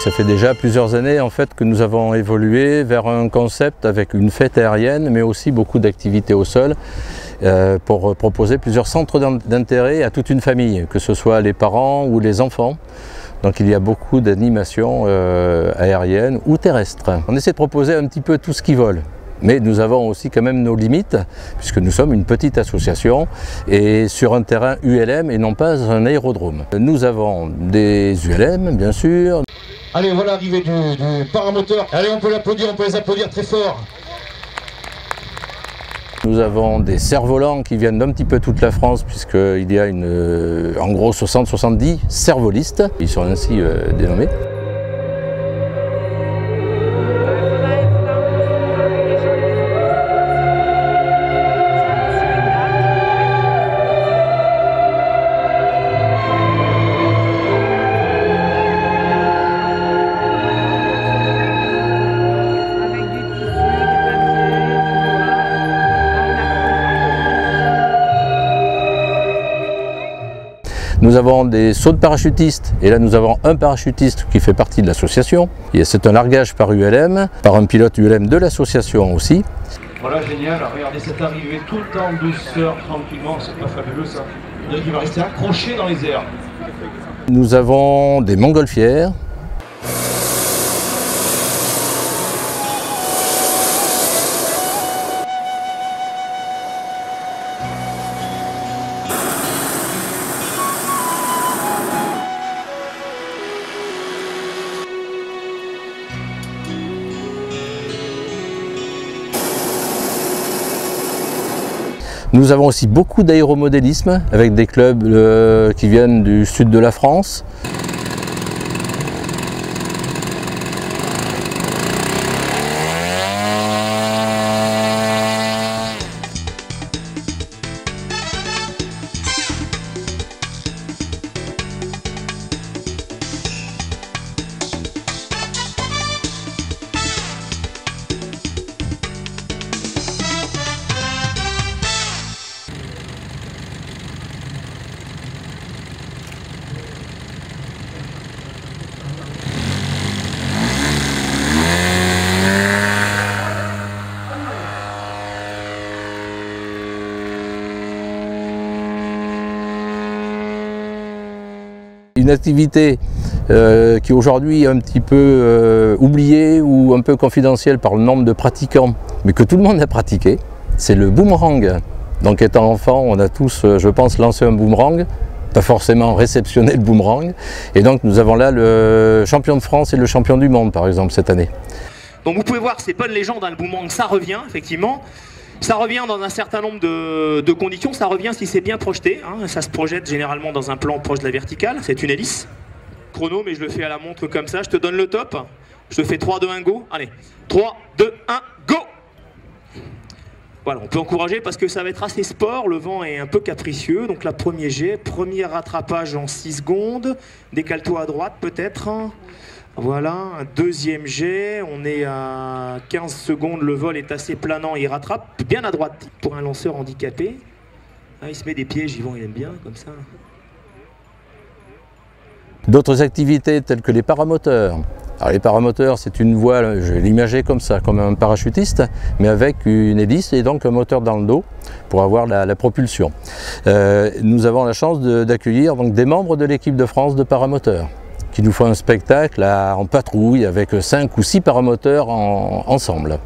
Ça fait déjà plusieurs années en fait que nous avons évolué vers un concept avec une fête aérienne, mais aussi beaucoup d'activités au sol pour proposer plusieurs centres d'intérêt à toute une famille, que ce soit les parents ou les enfants. Donc il y a beaucoup d'animations aériennes ou terrestres. On essaie de proposer un petit peu tout ce qui vole. Mais nous avons aussi quand même nos limites, puisque nous sommes une petite association et sur un terrain ULM et non pas un aérodrome. Nous avons des ULM, bien sûr. Allez, voilà l'arrivée du paramoteur. Allez, on peut l'applaudir, on peut les applaudir très fort. Nous avons des cerfs-volants qui viennent d'un petit peu toute la France, puisqu'il y a en gros 60-70 cerfs-volistes. Ils sont ainsi dénommés. Nous avons des sauts de parachutistes, et là nous avons un parachutiste qui fait partie de l'association. C'est un largage par ULM, par un pilote ULM de l'association aussi. Voilà, génial, regardez cette arrivée tout le temps en douceur, tranquillement, c'est pas fabuleux ça. Il va rester accroché dans les airs. Nous avons des montgolfières. Nous avons aussi beaucoup d'aéromodélisme avec des clubs qui viennent du sud de la France. Une activité qui aujourd'hui est un petit peu oubliée ou un peu confidentielle par le nombre de pratiquants, mais que tout le monde a pratiqué, c'est le boomerang. Donc étant enfant, on a tous, je pense, lancé un boomerang, pas forcément réceptionné le boomerang, et donc nous avons là le champion de France et le champion du monde par exemple cette année. Donc vous pouvez voir, c'est pas une légende, hein, le boomerang ça revient effectivement. Ça revient dans un certain nombre de conditions, ça revient si c'est bien projeté, hein. Ça se projette généralement dans un plan proche de la verticale, c'est une hélice. Chrono, mais je le fais à la montre comme ça, je te donne le top, je te fais 3, 2, 1, go, allez, 3, 2, 1, go. Voilà, on peut encourager parce que ça va être assez sport, le vent est un peu capricieux, donc là premier jet, premier rattrapage en 6 secondes, décale-toi à droite peut-être. Voilà, un deuxième jet, on est à 15 secondes, le vol est assez planant, il rattrape bien à droite pour un lanceur handicapé. Ah, il se met des pièges, Yvan il aime bien comme ça. D'autres activités telles que les paramoteurs. Alors les paramoteurs, c'est une voile, je vais l'imager comme ça, comme un parachutiste, mais avec une hélice et donc un moteur dans le dos pour avoir la propulsion. Nous avons la chance d'accueillir des membres de l'équipe de France de paramoteurs, qui nous font un spectacle en patrouille avec 5 ou 6 paramoteurs ensemble.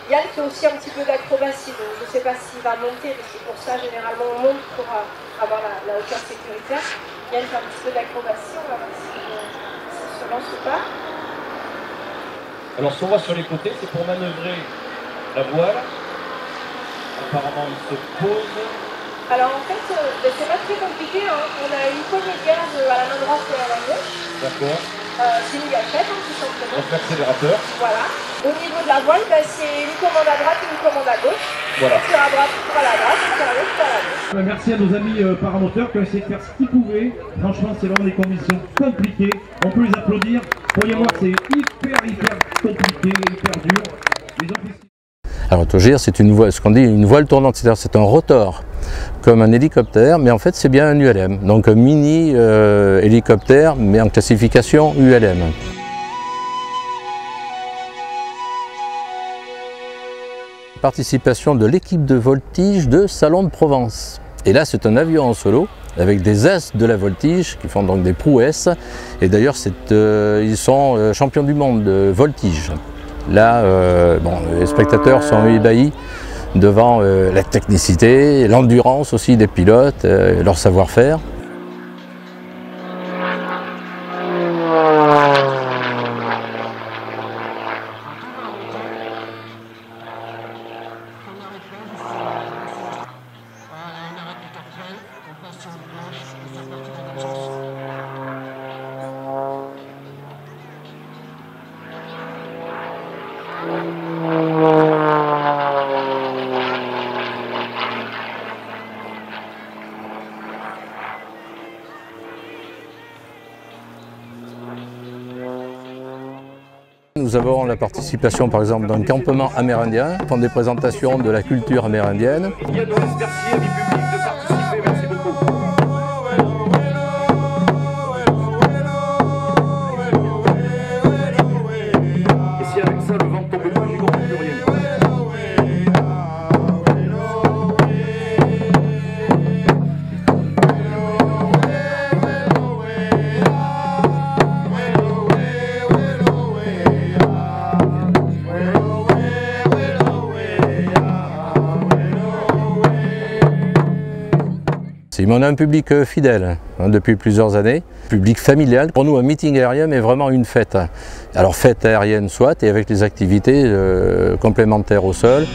Yann fait aussi un petit peu d'acrobatie, donc je ne sais pas s'il va monter, mais c'est pour ça généralement on monte pour avoir la hauteur sécuritaire. Yann fait un petit peu d'acrobatie, on va voir s'il se lance ou pas. Alors si on va sur les côtés, c'est pour manœuvrer la voile. Apparemment il se pose. Alors en fait, c'est pas très compliqué, hein. On a une poignée de gaz à la main droite et à la gauche. D'accord. C'est une gâchette, tout simplement. Donc l'accélérateur. Voilà. Au niveau de la voile, c'est une commande à droite et une commande à gauche. Voilà. Sur à droite, pour à la droite, sur à gauche, pour à la gauche. Merci à nos amis paramoteurs qui ont essayé de faire ce qu'ils pouvaient. Franchement, c'est vraiment des conditions compliquées. On peut les applaudir. Croyez-moi que c'est hyper compliqué, hyper dur. Les officiers... Alors autogire, c'est une voile, ce qu'on dit une voile tournante, c'est-à-dire c'est un rotor comme un hélicoptère, mais en fait c'est bien un ULM, donc un mini hélicoptère, mais en classification ULM. Participation de l'équipe de voltige de Salon de Provence. Et là c'est un avion en solo avec des as de la voltige qui font donc des prouesses. Et d'ailleurs ils sont champions du monde de voltige. Là, les spectateurs sont ébahis devant la technicité, l'endurance aussi des pilotes, leur savoir-faire. Nous avons la participation par exemple d'un campement amérindien, font des présentations de la culture amérindienne. Merci du public de participer, merci beaucoup. Et si avec ça le vent tombe pas, j'y comprends plus rien. On a un public fidèle depuis plusieurs années, public familial. Pour nous, un meeting aérien est vraiment une fête. Alors fête aérienne soit, et avec les activités complémentaires au sol.